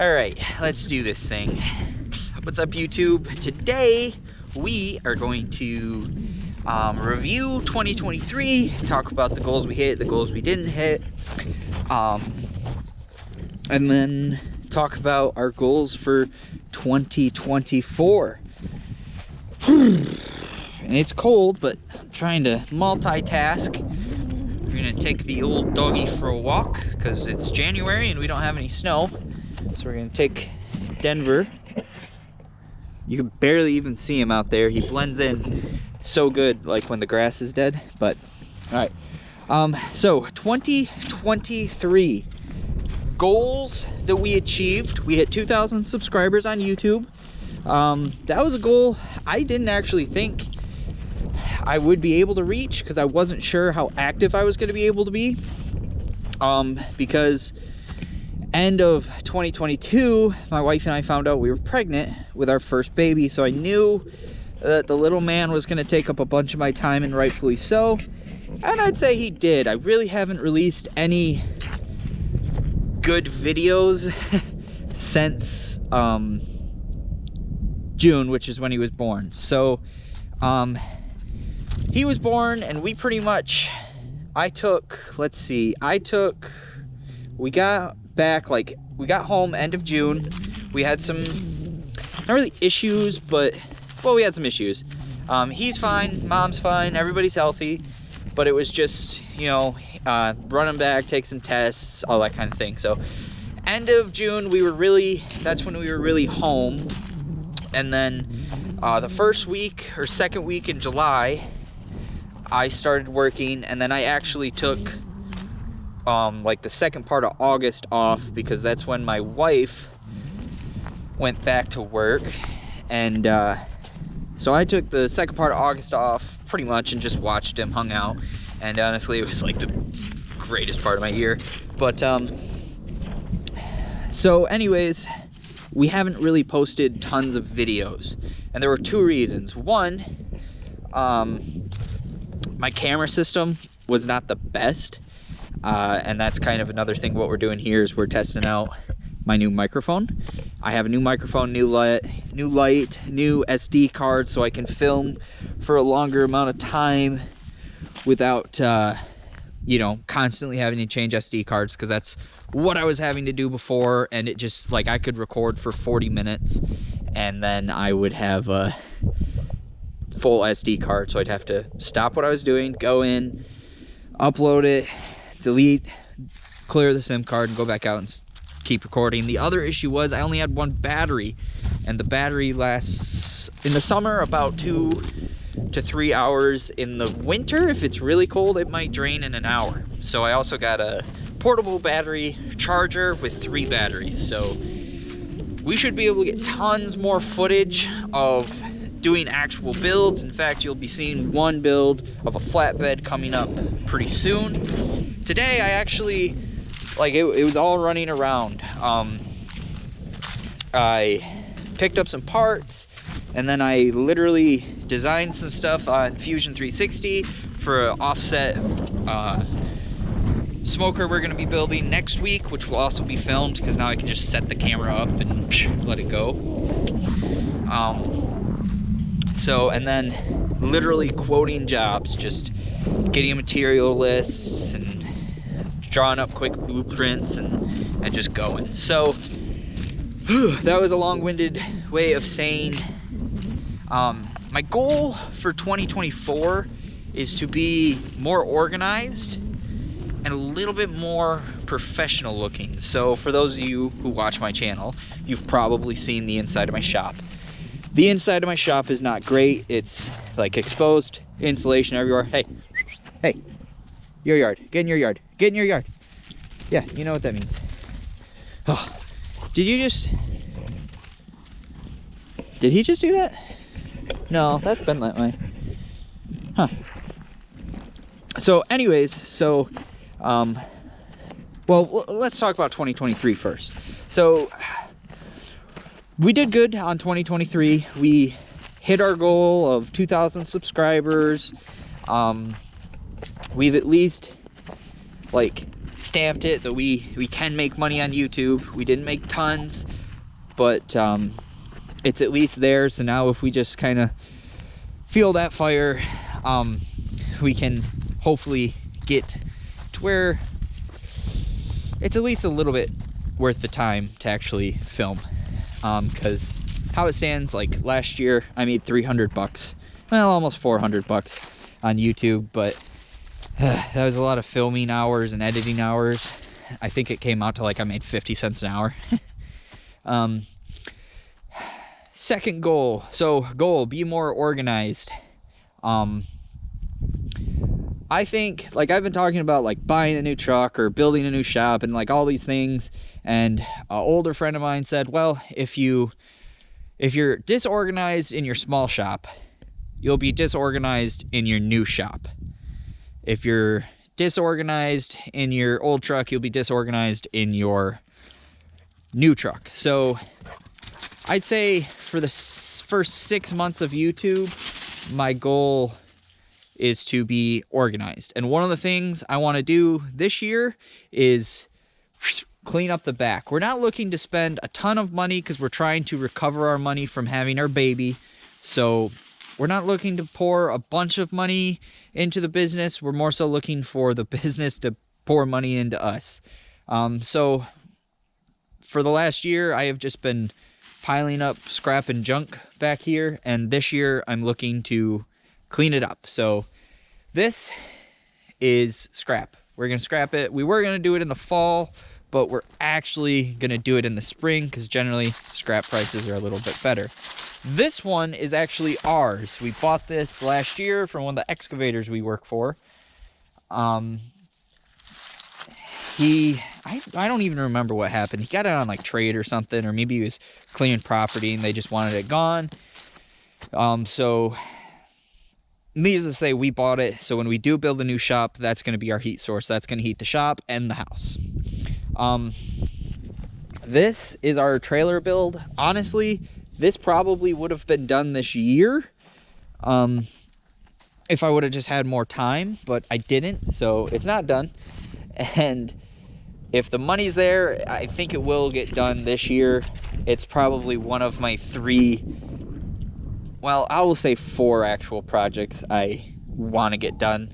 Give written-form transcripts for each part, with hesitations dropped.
All right, let's do this thing. What's up, YouTube? Today we are going to review 2023, talk about the goals we hit, the goals we didn't hit, and then talk about our goals for 2024. And it's cold, but I'm trying to multitask. We're gonna take the old doggy for a walk because it's January and we don't have any snow. So we're gonna take Denver. You can barely even see him out there. He blends in so good, like when the grass is dead. But all right, so 2023 goals that we achieved. We hit 2,000 subscribers on YouTube. That was a goal I didn't actually think I would be able to reach because I wasn't sure how active I was going to be able to be. Because end of 2022, my wife and I found out we were pregnant with our first baby, so I knew that the little man was going to take up a bunch of my time, and rightfully so. And I'd say he did. I really haven't released any good videos since June, which is when he was born. So he was born, and we pretty much, we got back, like, we got home end of June. We had some, not really issues, but, well, we had some issues. He's fine, mom's fine, everybody's healthy, but it was just, you know, run him back, take some tests, all that kind of thing. So end of June, that's when we were really home. And then the first week or second week in July, I started working, and then I actually took like the second part of August off because that's when my wife went back to work. And so I took the second part of August off pretty much and just watched him, hung out, and honestly it was like the greatest part of my year. But so anyways, we haven't really posted tons of videos, and there were two reasons. One, my camera system was not the best, and that's kind of another thing. What we're doing here is we're testing out my new microphone. I have a new microphone, new light, new SD card, so I can film for a longer amount of time without you know, constantly having to change SD cards, because that's what I was having to do before. And it just, like, I could record for 40 minutes and then I would have a full SD card, so I'd have to stop what I was doing, go in, upload it, delete, clear the SIM card, and go back out and keep recording. The other issue was I only had one battery, and the battery lasts in the summer about 2 to 3 hours. In the winter, if it's really cold, it might drain in an hour. So I also got a portable battery charger with 3 batteries, so we should be able to get tons more footage of doing actual builds. In fact, you'll be seeing one build of a flatbed coming up pretty soon. Today I actually, like, it was all running around. I picked up some parts, and then I literally designed some stuff on Fusion 360 for an offset smoker we're going to be building next week, which will also be filmed, because now I can just set the camera up and let it go. So, and then literally quoting jobs, just getting material lists and drawing up quick blueprints and just going. So that was a long-winded way of saying my goal for 2024 is to be more organized and a little bit more professional looking. So for those of you who watch my channel, you've probably seen the inside of my shop. The inside of my shop is not great. It's like exposed insulation everywhere. Hey, hey, your yard, get in your yard, get in your yard. Yeah, you know what that means. Oh, did he just do that? No, that's been that way. Huh. So anyways, so, well, let's talk about 2023 first. So we did good on 2023. We hit our goal of 2,000 subscribers. We've at least, like, stamped it that we can make money on YouTube. We didn't make tons, but it's at least there. So now if we just kind of feel that fire, we can hopefully get to where it's at least a little bit worth the time to actually film. Because how it stands, like last year I made 300 bucks, well, almost 400 bucks on YouTube, but that was a lot of filming hours and editing hours. I think it came out to like I made 50 cents an hour. Second goal, be more organized. I think, like, I've been talking about like buying a new truck or building a new shop and like all these things, and an older friend of mine said, well, if you're disorganized in your small shop, you'll be disorganized in your new shop. If you're disorganized in your old truck, you'll be disorganized in your new truck. So I'd say for the first 6 months of YouTube, my goal is to be organized. And one of the things I want to do this year is clean up the back. We're not looking to spend a ton of money because we're trying to recover our money from having our baby. So we're not looking to pour a bunch of money into the business. We're more so looking for the business to pour money into us. So for the last year, I have just been piling up scrap and junk back here, and this year I'm looking to clean it up. So this is scrap. We're gonna scrap it. We were gonna do it in the fall, but we're actually gonna do it in the spring because generally scrap prices are a little bit better. This one is actually ours. We bought this last year from one of the excavators we work for. I don't even remember what happened. He got it on like trade or something, or maybe he was cleaning property and they just wanted it gone. So needless to say, we bought it. So when we do build a new shop, that's going to be our heat source. That's going to heat the shop and the house. This is our trailer build. Honestly, this probably would have been done this year if I would have just had more time, but I didn't, so it's not done. And if the money's there, I think it will get done this year. It's probably one of my 3, well, I will say 4 actual projects I want to get done.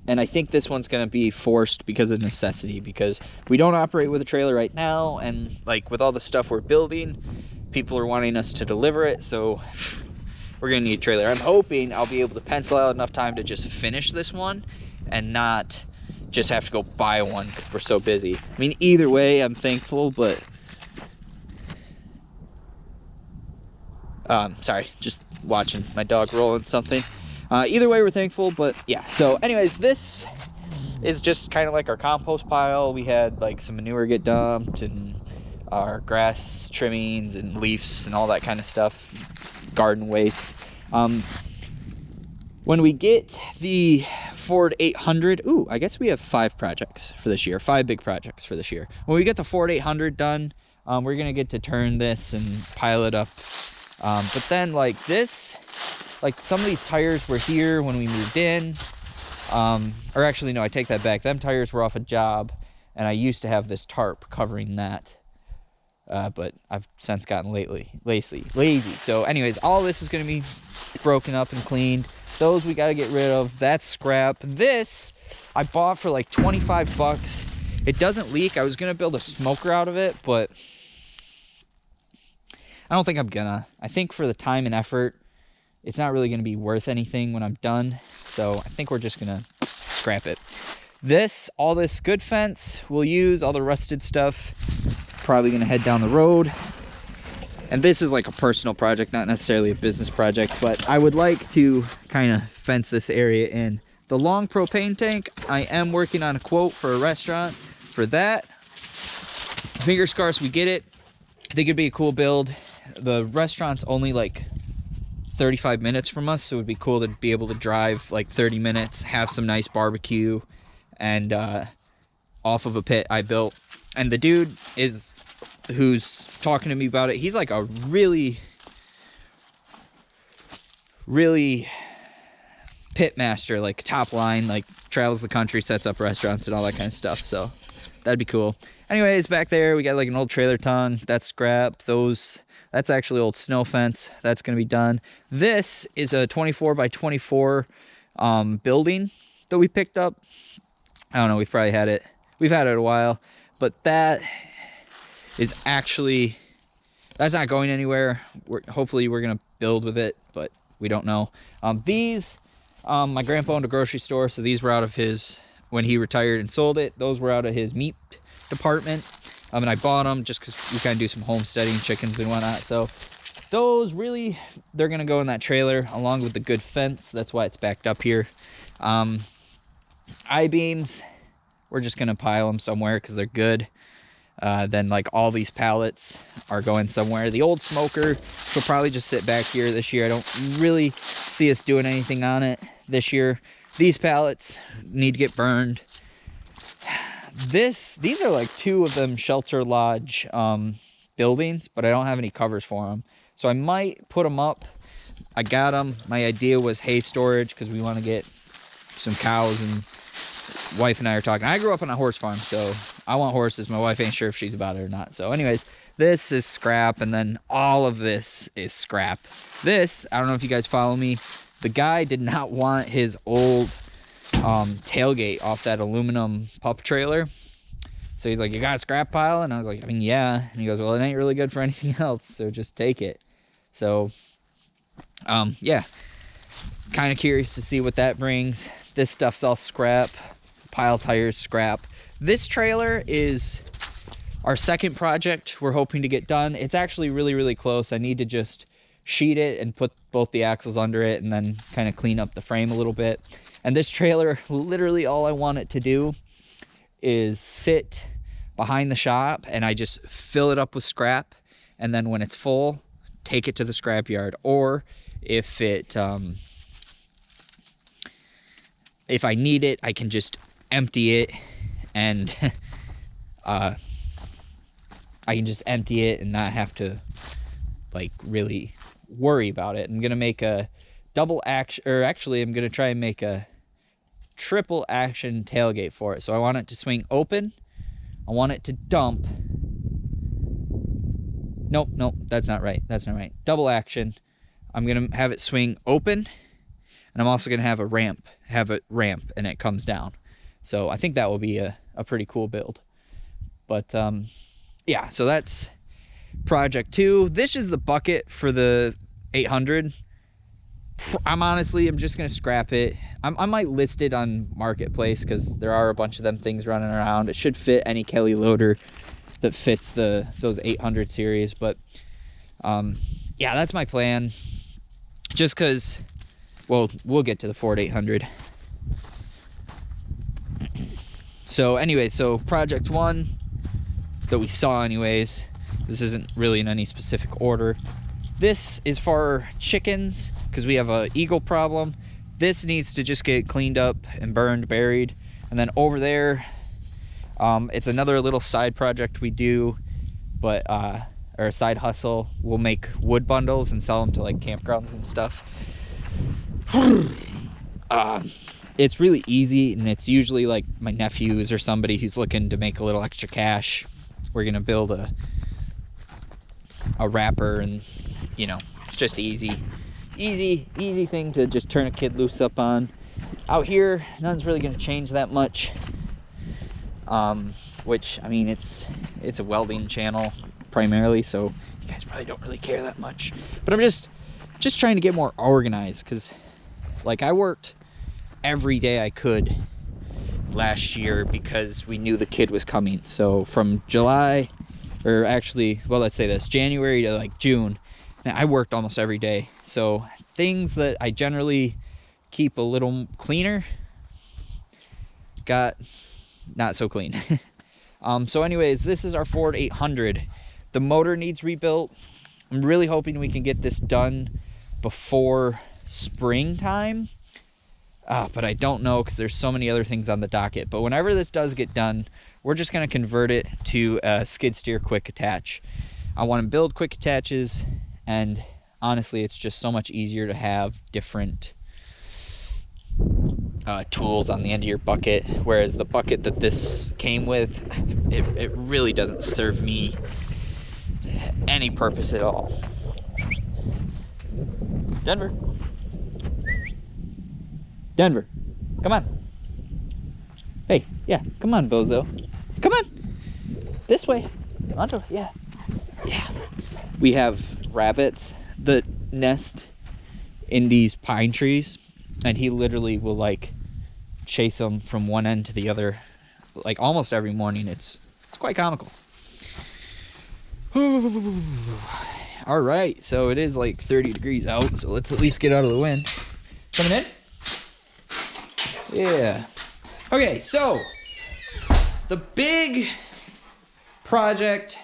And I think this one's going to be forced because of necessity, because we don't operate with a trailer right now, and like with all the stuff we're building, people are wanting us to deliver it, so we're going to need a trailer. I'm hoping I'll be able to pencil out enough time to just finish this one and not just have to go buy one because we're so busy. I mean, either way, I'm thankful, but sorry, just watching my dog rolling something. Either way, we're thankful, but yeah. So anyways, this is just kind of like our compost pile. We had like some manure get dumped and our grass trimmings and leaves and all that kind of stuff, garden waste. When we get the Ford 800, ooh, I guess we have 5 projects for this year, 5 big projects for this year. When we get the Ford 800 done, we're gonna get to turn this and pile it up. But then like this, like some of these tires were here when we moved in, or actually no, I take that back. Them tires were off a job, and I used to have this tarp covering that, but I've since gotten lazy. So anyways, all this is gonna be broken up and cleaned. Those we gotta get rid of. That's scrap. This I bought for like 25 bucks. It doesn't leak. I was gonna build a smoker out of it, but I don't think I'm gonna. I think for the time and effort, it's not really gonna be worth anything when I'm done. So I think we're just gonna scrap it. All this good fence we'll use, all the rusted stuff, probably gonna head down the road. And this is like a personal project, not necessarily a business project, but I would like to kind of fence this area in. The long propane tank, I am working on a quote for a restaurant for that. Fingers crossed we get it. I think it'd be a cool build. The restaurant's only like 35 minutes from us, so it would be cool to be able to drive like 30 minutes, have some nice barbecue, and off of a pit I built. And the dude who's talking to me about it, he's like a really pit master, like top line, like travels the country, sets up restaurants and all that kind of stuff. So that'd be cool. Anyways, back there we got like an old trailer tongue. That's scrap. That's actually old snow fence. That's gonna be done. This is a 24 by 24 building that we picked up. I don't know, we've had it a while, but that is actually, that's not going anywhere. Hopefully we're gonna build with it, but we don't know. These, my grandpa owned a grocery store, so these were out of his, when he retired and sold it, those were out of his meat department. And I bought them just because we kind of do some homesteading, chickens and whatnot. So those really, they're gonna go in that trailer along with the good fence. That's why it's backed up here. I-beams, we're just gonna pile them somewhere because they're good. Then like all these pallets are going somewhere. The old smoker will probably just sit back here this year. I don't really see us doing anything on it this year. These pallets need to get burned. These are like 2 of them Shelter Lodge buildings, but I don't have any covers for them. So I might put them up. I got them. My idea was hay storage because we want to get some cows, and wife and I are talking. I grew up on a horse farm, so I want horses. My wife ain't sure if she's about it or not. So anyways, this is scrap, and then all of this is scrap. This, I don't know if you guys follow me, the guy did not want his old tailgate off that aluminum pup trailer. So he's like, you got a scrap pile? And I was like, I mean, yeah. And he goes, well, it ain't really good for anything else, so just take it. So yeah, kind of curious to see what that brings. This stuff's all scrap. Pile tires, scrap. This trailer is our second project we're hoping to get done. It's actually really, really close. I need to just sheet it and put both the axles under it and then kind of clean up the frame a little bit. And this trailer, literally all I want it to do is sit behind the shop, and I just fill it up with scrap, and then when it's full, take it to the scrap yard. Or if I need it, I can just empty it, and I can just empty it and not have to like really worry about it. I'm gonna make a double action, or actually I'm gonna try and make a triple action tailgate for it. So I want it to swing open, I want it to dump. Nope, that's not right. Double action. I'm gonna have it swing open, and I'm also gonna have it ramp and it comes down. So I think that will be a pretty cool build. But yeah, so that's project 2. This is the bucket for the 800. I'm just gonna scrap it. I might list it on Marketplace because there are a bunch of them things running around. It should fit any Kelly loader that fits those 800 series. But yeah, that's my plan. Just because, well, we'll get to the Ford 800. So anyway, so project 1 that we saw anyways, this isn't really in any specific order. This is for chickens because we have a eagle problem. This needs to just get cleaned up and burned, buried. And then over there, it's another little side project we do, but or a side hustle. We'll make wood bundles and sell them to like campgrounds and stuff. It's really easy, and it's usually like my nephews or somebody who's looking to make a little extra cash. We're gonna build a wrapper, and you know, it's just easy thing to just turn a kid loose up on. Out here, nothing's really gonna change that much. Which, I mean, it's a welding channel primarily, so you guys probably don't really care that much. But I'm just trying to get more organized, because like I worked every day I could last year because we knew the kid was coming. So from July, or actually, well, let's say this, January to like June, I worked almost every day. So things that I generally keep a little cleaner got not so clean. So anyways, this is our Ford 800. The motor needs rebuilt. I'm really hoping we can get this done before springtime. But I don't know because there's so many other things on the docket. But whenever this does get done, we're just going to convert it to a skid steer quick attach. I want to build quick attaches, and honestly, it's just so much easier to have different tools on the end of your bucket, whereas the bucket that this came with, it really doesn't serve me any purpose at all. Denver. Denver, come on. Hey, yeah, come on, bozo. Come on. This way. Onto, yeah. Yeah. We have rabbits that nest in these pine trees, and he literally will like chase them from one end to the other like almost every morning. It's quite comical. All right, so it is like 30 degrees out, so let's at least get out of the wind. Coming in? Yeah. Okay, so the big project,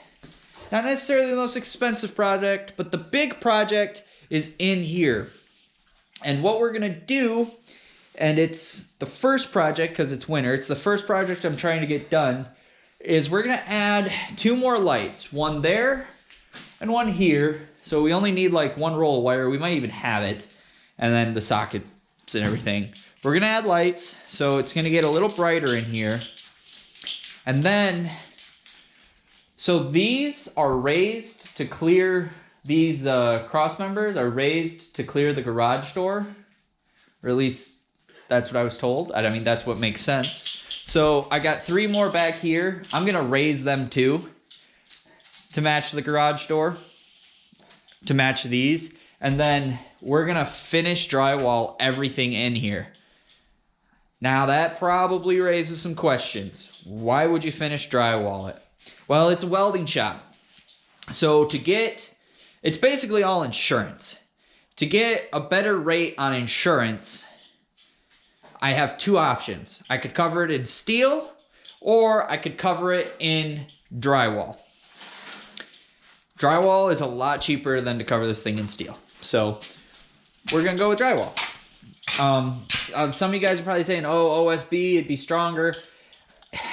not necessarily the most expensive project, but the big project is in here. And what we're gonna do, and it's the first project because it's winter, it's the first project I'm trying to get done, is we're gonna add 2 more lights, one there and one here. So we only need like 1 roll of wire. We might even have it, and then the sockets and everything. We're gonna add lights, so it's gonna get a little brighter in here. And then, so these are raised to clear, these cross members are raised to clear the garage door, or at least that's what I was told. I mean, that's what makes sense. So I got 3 more back here. I'm gonna raise them too to match the garage door, to match these. And then we're gonna finish drywall everything in here. Now that probably raises some questions. Why would you finish drywall it? Well, it's a welding shop. So to get, it's basically all insurance. To get a better rate on insurance, I have 2 options. I could cover it in steel, or I could cover it in drywall. Drywall is a lot cheaper than to cover this thing in steel. So we're gonna go with drywall. Some of you guys are probably saying, oh, OSB, it'd be stronger.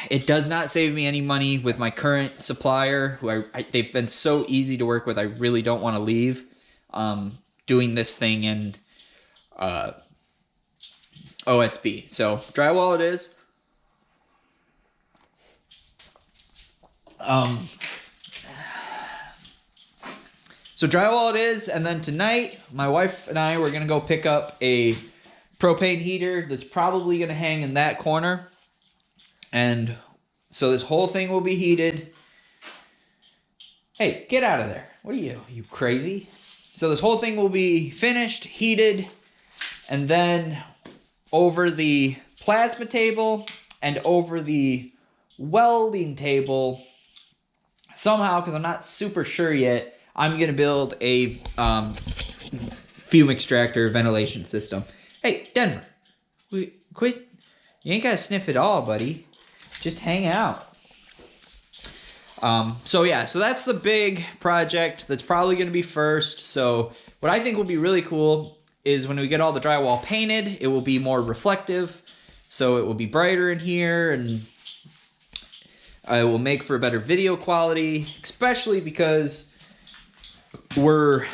It does not save me any money with my current supplier, who they've been so easy to work with. I really don't want to leave doing this thing in OSB. So drywall it is. So drywall it is, and then tonight, my wife and I, we're gonna go pick up a propane heater that's probably gonna hang in that corner. And so this whole thing will be heated. Hey, get out of there. What are you crazy? So this whole thing will be finished, heated, and then over the plasma table and over the welding table, somehow, because I'm not super sure yet, I'm gonna build a fume extractor ventilation system. Hey, Denver, quit. You ain't gotta sniff it all, buddy. Just hang out. So yeah, so that's the big project that's probably gonna be first. So what I think will be really cool is when we get all the drywall painted, it will be more reflective. So it will be brighter in here, and it will make for a better video quality, especially because we're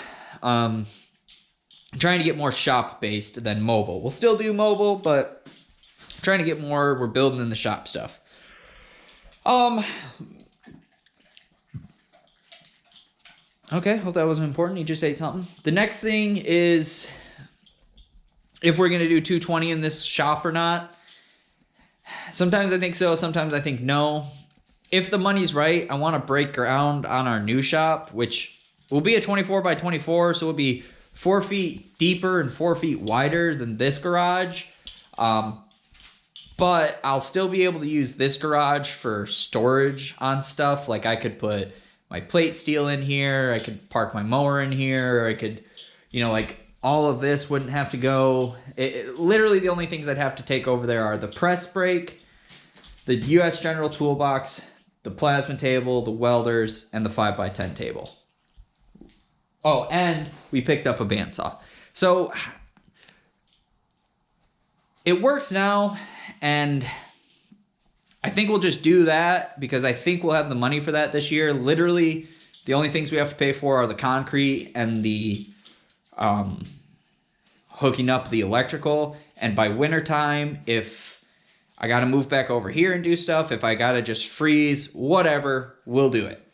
trying to get more shop-based than mobile. We'll still do mobile, but trying to get more, we're building in the shop stuff. Okay, hope that wasn't important. You just ate something. The next thing is if we're going to do 220 in this shop or not. Sometimes I think so, sometimes I think no. If the money's right, I want to break ground on our new shop, which will be a 24 by 24, so it'll be 4 feet deeper and 4 feet wider than this garage. But I'll still be able to use this garage for storage on stuff. Like I could put my plate steel in here, I could park my mower in here, or I could, you know, like all of this wouldn't have to go. Literally the only things I'd have to take over there are the press brake, the US General toolbox, the plasma table, the welders, and the 5x10 table. Oh, and we picked up a bandsaw. So it works now, and I think we'll just do that because I think we'll have the money for that this year. Literally, the only things we have to pay for are the concrete and the hooking up the electrical, And by wintertime, if I got to move back over here and do stuff, if I got to just freeze, whatever, we'll do it.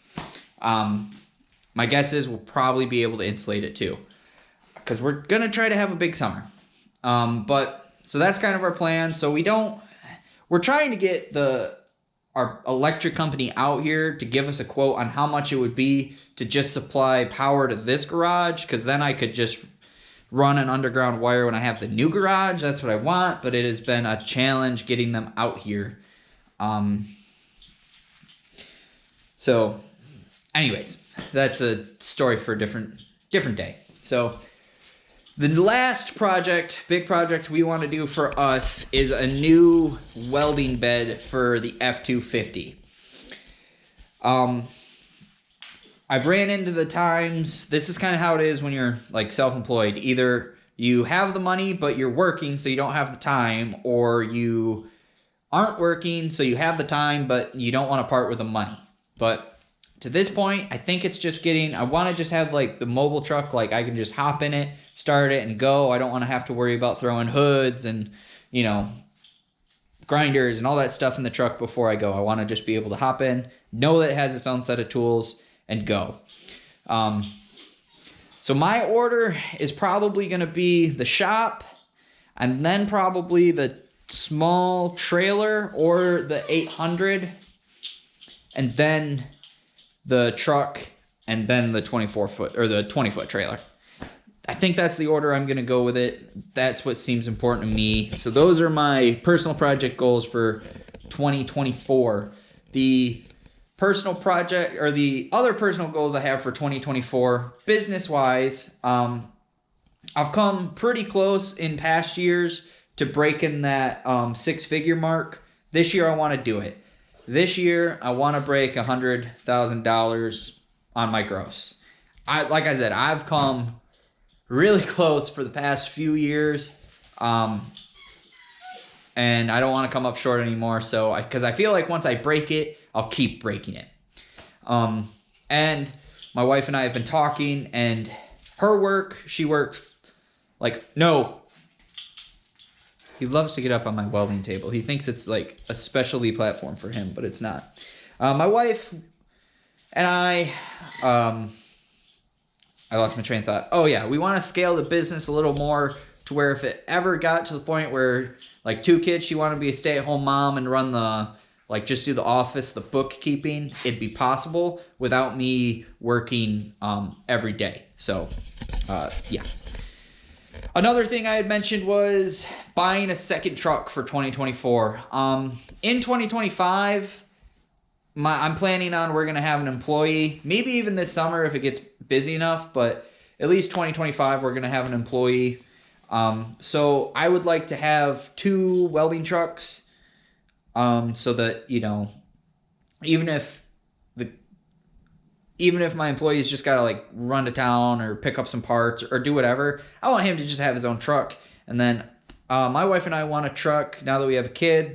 My guess is we'll probably be able to insulate it too, because we're going to try to have a big summer. So that's kind of our plan. So we're trying to get our electric company out here to give us a quote on how much it would be to just supply power to this garage, because then I could just run an underground wire when I have the new garage. That's what I want, but it has been a challenge getting them out here. So anyways, that's a story for a different day. So the last big project we want to do for us is a new welding bed for the F-250. I've ran into the times, this is kind of how it is when you're like self-employed. Either you have the money, but you're working, so you don't have the time, or you aren't working, so you have the time, but you don't want to part with the money. But to this point, I think it's just I want to just have like the mobile truck, like I can just hop in it, start it, and go. I don't want to have to worry about throwing hoods and, grinders and all that stuff in the truck before I go. I want to just be able to hop in, know that it has its own set of tools, and go. So my order is probably going to be the shop, and then probably the small trailer or the 800, and then the truck, and then the 24-foot or the 20-foot trailer. I think that's the order I'm going to go with it. That's what seems important to me. So those are my personal project goals for 2024. The personal project, or the other personal goals I have for 2024, business-wise, I've come pretty close in past years to breaking that six-figure mark. This year I want to do it. This year I want to break $100,000 on my gross. Like I said, I've come really close for the past few years, and I don't want to come up short anymore. So, because I feel like once I break it, I'll keep breaking it. And my wife and I have been talking, and her work, she works no. He loves to get up on my welding table. He thinks it's like a specialty platform for him, but it's not. My wife and I lost my train of thought. Oh yeah, we want to scale the business a little more to where if it ever got to the point where like 2 kids, she wanted to be a stay-at-home mom and run just do the office, the bookkeeping, it'd be possible without me working every day. So yeah. Another thing I had mentioned was buying a second truck for 2024. In 2025, I'm planning on we're going to have an employee, maybe even this summer if it gets busy enough, but at least 2025 we're going to have an employee. So I would like to have 2 welding trucks, so that, even if my employee's just got to run to town or pick up some parts or do whatever, I want him to just have his own truck. And then my wife and I want a truck, now that we have a kid,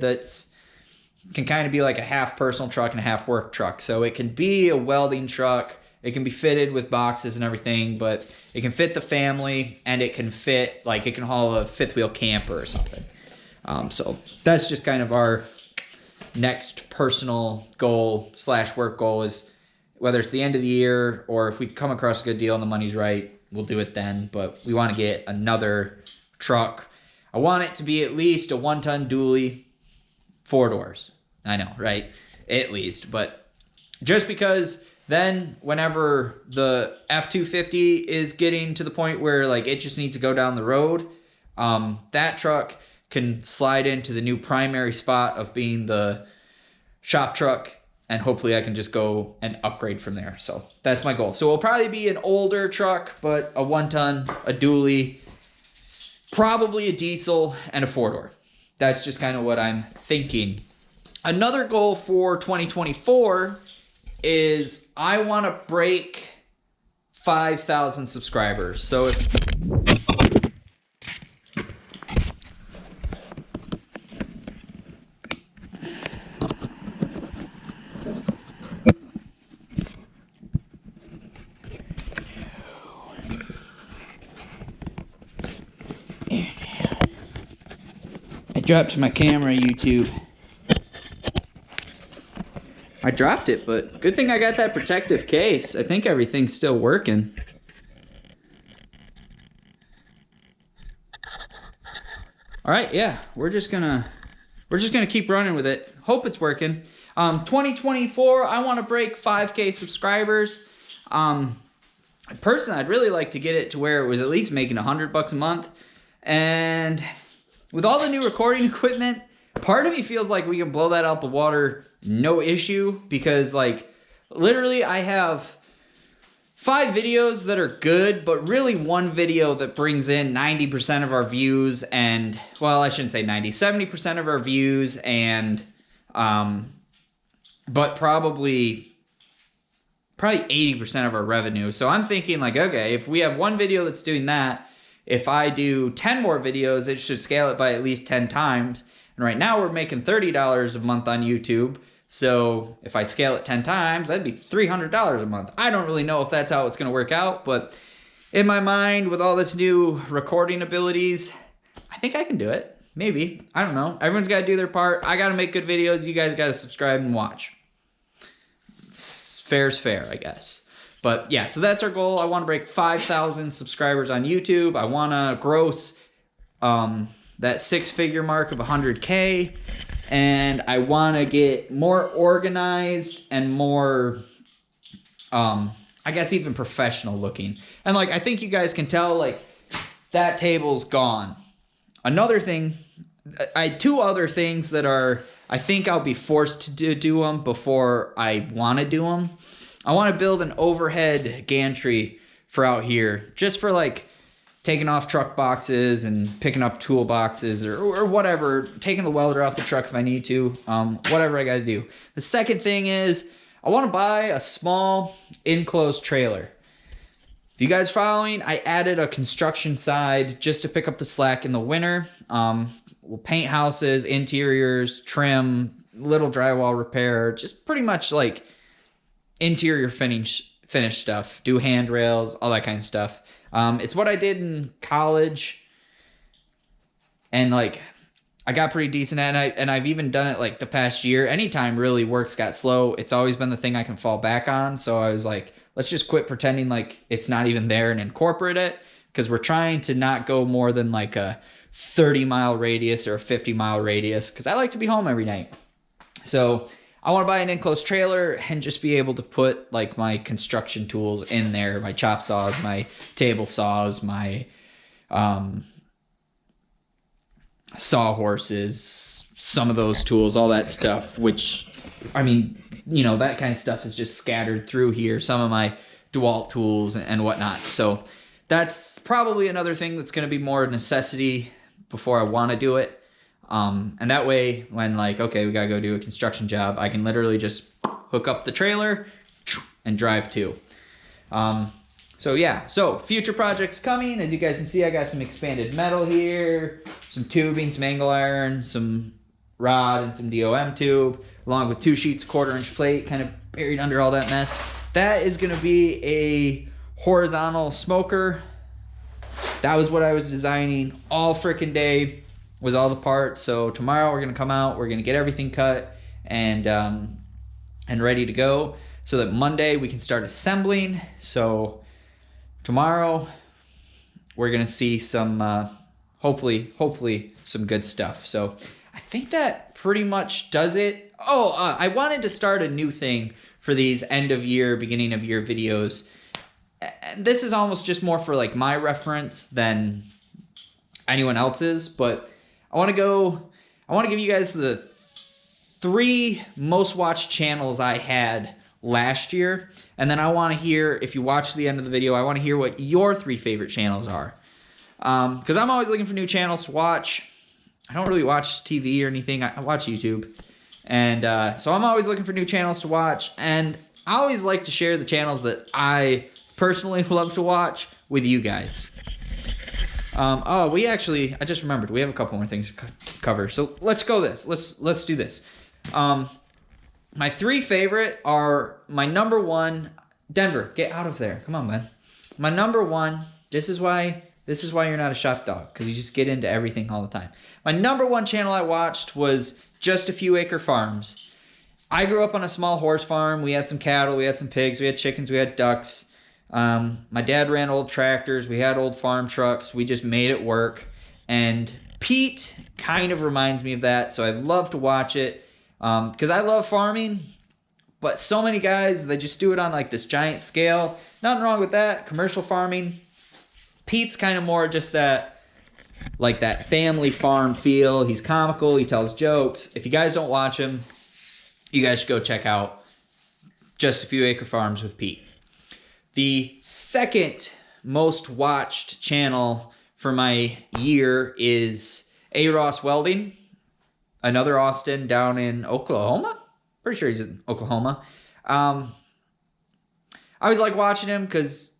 can kind of be like a half personal truck and a half work truck. So it can be a welding truck. It can be fitted with boxes and everything, but it can fit the family, and it can fit, it can haul a 5th wheel camper or something. So that's just kind of our next personal goal / work goal, is whether it's the end of the year or if we come across a good deal and the money's right, we'll do it then. But we want to get another truck. I want it to be at least a 1-ton dually, 4 doors. I know, right? At least. But just because then whenever the F-250 is getting to the point where it just needs to go down the road, that truck can slide into the new primary spot of being the shop truck, and hopefully I can just go and upgrade from there. So that's my goal. So it'll probably be an older truck, but a 1-ton, a dually, probably a diesel, and a 4-door. That's just kind of what I'm thinking. Another goal for 2024 is I want to break 5,000 subscribers. So if dropped my camera, YouTube. I dropped it, but good thing I got that protective case. I think everything's still working. All right, yeah, we're just gonna keep running with it. Hope it's working. 2024, I want to break 5K subscribers. Personally, I'd really like to get it to where it was at least making $100 a month. And with all the new recording equipment, part of me feels like we can blow that out the water, no issue, because like literally I have 5 videos that are good, but really one video that brings in 90% of our views and, well, I shouldn't say 90, 70% of our views and, but probably 80% of our revenue. So I'm thinking like, okay, if we have one video that's doing that, if I do 10 more videos, it should scale it by at least 10 times. And right now we're making $30 a month on YouTube. So if I scale it 10 times, that'd be $300 a month. I don't really know if that's how it's going to work out, but in my mind, with all this new recording abilities, I think I can do it. Maybe. I don't know. Everyone's got to do their part. I got to make good videos. You guys got to subscribe and watch. Fair's fair, I guess. But yeah, so that's our goal. I want to break 5,000 subscribers on YouTube. I want to gross that 6-figure mark of 100K. And I want to get more organized and more, I guess even professional looking. And like, I think you guys can tell, like, that table's gone. Another thing, I had 2 other things that are, I think I'll be forced to do them before I want to do them. I want to build an overhead gantry for out here, just for like taking off truck boxes and picking up tool boxes or whatever, taking the welder off the truck if I need to, whatever I got to do. The second thing is I want to buy a small enclosed trailer. If you guys following, I added a construction side just to pick up the slack in the winter. We'll paint houses, interiors, trim, little drywall repair, just pretty much like interior finish stuff, do handrails, all that kind of stuff. It's what I did in college, and like I got pretty decent at it, and I've even done it like the past year. Anytime really work's got slow, it's always been the thing I can fall back on. So I was like, let's just quit pretending like it's not even there and incorporate it, because we're trying to not go more than like a 30-mile radius or a 50-mile radius, because I like to be home every night. So I want to buy an enclosed trailer and just be able to put like my construction tools in there, my chop saws, my table saws, my sawhorses, some of those tools, all that stuff, which, I mean, you know, that kind of stuff is just scattered through here. Some of my DeWalt tools and whatnot. So that's probably another thing that's going to be more a necessity before I want to do it. And that way, when like, okay, we gotta go do a construction job, I can literally just hook up the trailer and drive to. So yeah, so future projects coming. As you guys can see, I got some expanded metal here, some tubing, some angle iron, some rod, and some DOM tube, along with 2 sheets of 1/4-inch plate, kind of buried under all that mess. That is gonna be a horizontal smoker. That was what I was designing all freaking day. Was all the parts. So tomorrow we're gonna come out, we're gonna get everything cut and ready to go, so that Monday we can start assembling. So tomorrow we're gonna see some hopefully some good stuff. So I think that pretty much does it. I wanted to start a new thing for these end of year, beginning of year videos. And this is almost just more for like my reference than anyone else's, but I want to give you guys the 3 most watched channels I had last year. And then I want to hear, if you watch the end of the video, I want to hear what your 3 favorite channels are. Because I'm always looking for new channels to watch. I don't really watch TV or anything. I watch YouTube. And so I'm always looking for new channels to watch. And I always like to share the channels that I personally love to watch with you guys. I just remembered, we have a couple more things to cover. So let's go this. Let's do this. My 3 favorite are my number 1, Denver, get out of there. Come on, man. My number 1, this is why This is why you're not a shop dog, because you just get into everything all the time. My number one channel I watched was Just a Few Acre Farms. I grew up on a small horse farm. We had some cattle, we had some pigs, we had chickens, we had ducks. My dad ran old tractors. We had old farm trucks. We just made it work. And Pete kind of reminds me of that, so I'd love to watch it because I love farming, but so many guys, they just do it on like this giant scale. Nothing wrong with that, commercial farming. Pete's kind of more just that, like that family farm feel. He's comical, he tells jokes. If you guys don't watch him, you guys should go check out Just a Few Acre Farms with Pete. The second most watched channel for my year is A. Ross Welding, another Austin down in Oklahoma. Pretty sure he's in Oklahoma. I always like watching him because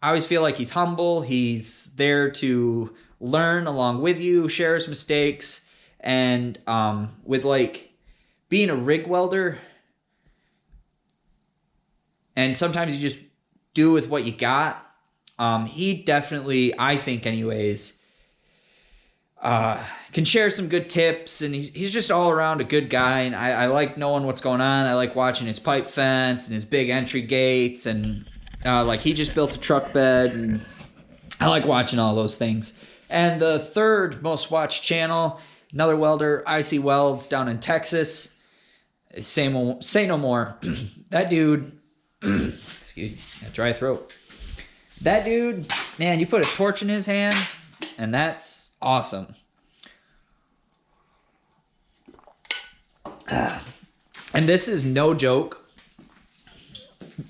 I always feel like he's humble. He's there to learn along with you, share his mistakes, and with like being a rig welder, and sometimes you just do with what you got. He definitely, I think anyways, can share some good tips, and he's just all around a good guy, and I like knowing what's going on. I like watching his pipe fence and his big entry gates, and like he just built a truck bed, and I like watching all those things. And the third most watched channel, another welder, IC Welds down in Texas. Say no more. That dude, excuse me, a dry throat. That dude, man, you put a torch in his hand, and that's awesome. And this is no joke.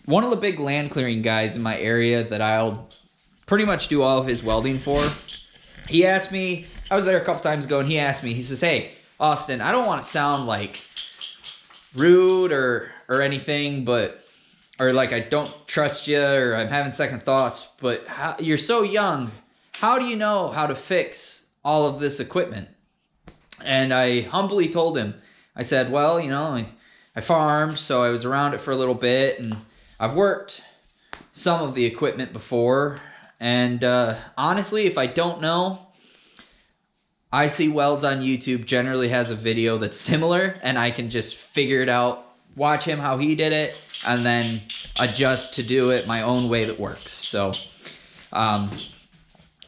One of the big land clearing guys in my area that I'll pretty much do all of his welding for, he asked me, I was there a couple times ago, and he asked me, he says, "Hey, Austin, I don't want to sound like rude or anything, but or like I don't trust you or I'm having second thoughts, but you're so young. How do you know how to fix all of this equipment?" And I humbly told him, I said, well, you know, I farmed, so I was around it for a little bit, and I've worked some of the equipment before. And honestly, if I don't know, IC Welds on YouTube generally has a video that's similar, and I can just figure it out, watch him how he did it, and then adjust to do it my own way that works. So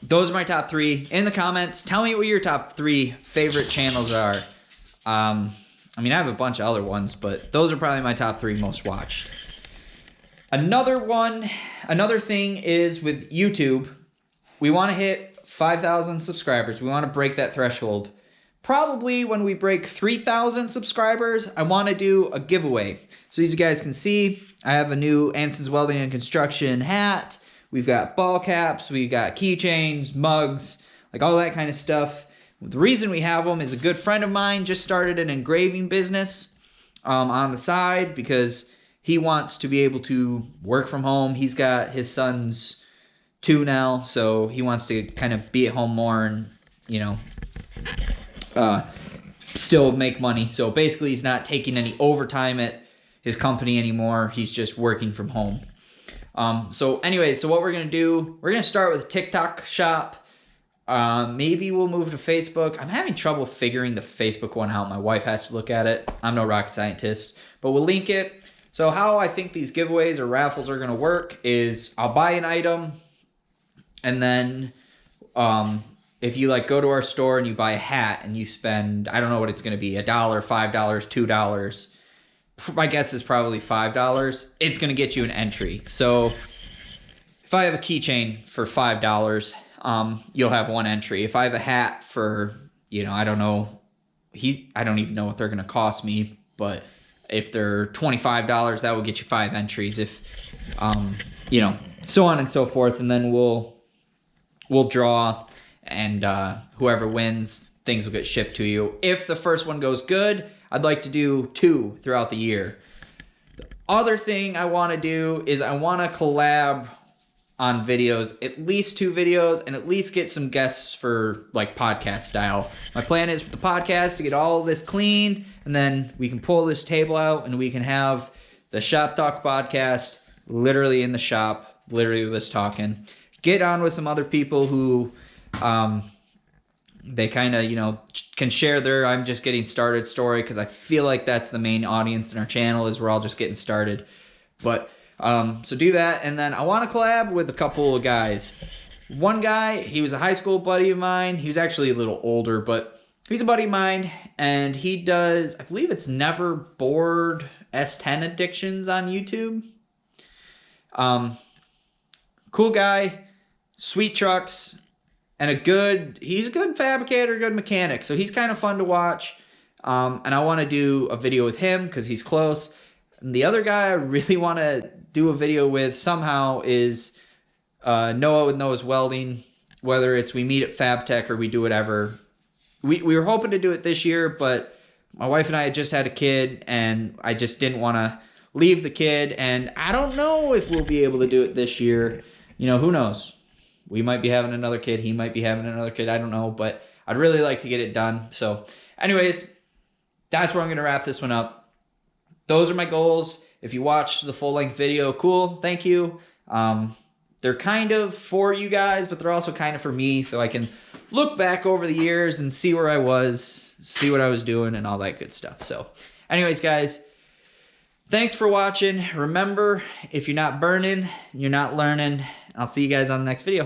those are my top three. In the comments, tell me what your top three favorite channels are. I mean, I have a bunch of other ones, but those are probably my top three most watched. Another thing is with YouTube, we want to hit 5,000 subscribers. We want to break that threshold. Probably when we break 3,000 subscribers, I want to do a giveaway. So as you guys can see, I have a new Anson's Welding and Construction hat. We've got ball caps, we've got keychains, mugs, like all that kind of stuff. The reason we have them is a good friend of mine just started an engraving business on the side because he wants to be able to work from home. He's got his sons 2 now, so he wants to kind of be at home more and, you know, still make money. So basically he's not taking any overtime at his company anymore. He's just working from home. So anyway, so what we're going to do, we're going to start with a TikTok shop. Maybe we'll move to Facebook. I'm having trouble figuring the Facebook one out. My wife has to look at it. I'm no rocket scientist, but we'll link it. So how I think these giveaways or raffles are going to work is I'll buy an item, and then if you like go to our store and you buy a hat and you spend, I don't know what it's going to be, $1, $5, $2. My guess is probably $5. It's going to get you an entry. So if I have a keychain for $5, you'll have one entry. If I have a hat for, you know, I don't know, I don't even know what they're going to cost me, but if they're $25, that will get you 5 entries. If, you know, so on and so forth. And then we'll draw, and whoever wins, things will get shipped to you. If the first one goes good, I'd like to do 2 throughout the year. The other thing I want to do is I want to collab on videos, at least 2 videos, and at least get some guests for like podcast style. My plan is for the podcast to get all of this clean, and then we can pull this table out and we can have the Shop Talk podcast literally in the shop, literally with us talking. get on with some other people who they kind of, you know, can share their I'm just getting started story, because I feel like that's the main audience in our channel, is we're all just getting started. But so do that, and then I want to collab with a couple of guys. One guy, he was a high school buddy of mine. He was actually a little older, but he's a buddy of mine, and he does, I believe it's Never Bored S10 Addictions on YouTube. Cool guy, sweet trucks, and he's a good fabricator, good mechanic, so he's kind of fun to watch. And I want to do a video with him because he's close. And the other guy I really want to do a video with somehow is Noah with Noah's Welding. Whether it's we meet at FabTech or we do whatever. We were hoping to do it this year, but my wife and I had just had a kid, and I just didn't want to leave the kid. And I don't know if we'll be able to do it this year. You know, who knows? We might be having another kid. He might be having another kid. I don't know, but I'd really like to get it done. So anyways, that's where I'm going to wrap this one up. Those are my goals. If you watched the full-length video, cool. Thank you. They're kind of for you guys, but they're also kind of for me, so I can look back over the years and see where I was, see what I was doing, and all that good stuff. So anyways, guys, thanks for watching. Remember, if you're not burning, you're not learning. I'll see you guys on the next video.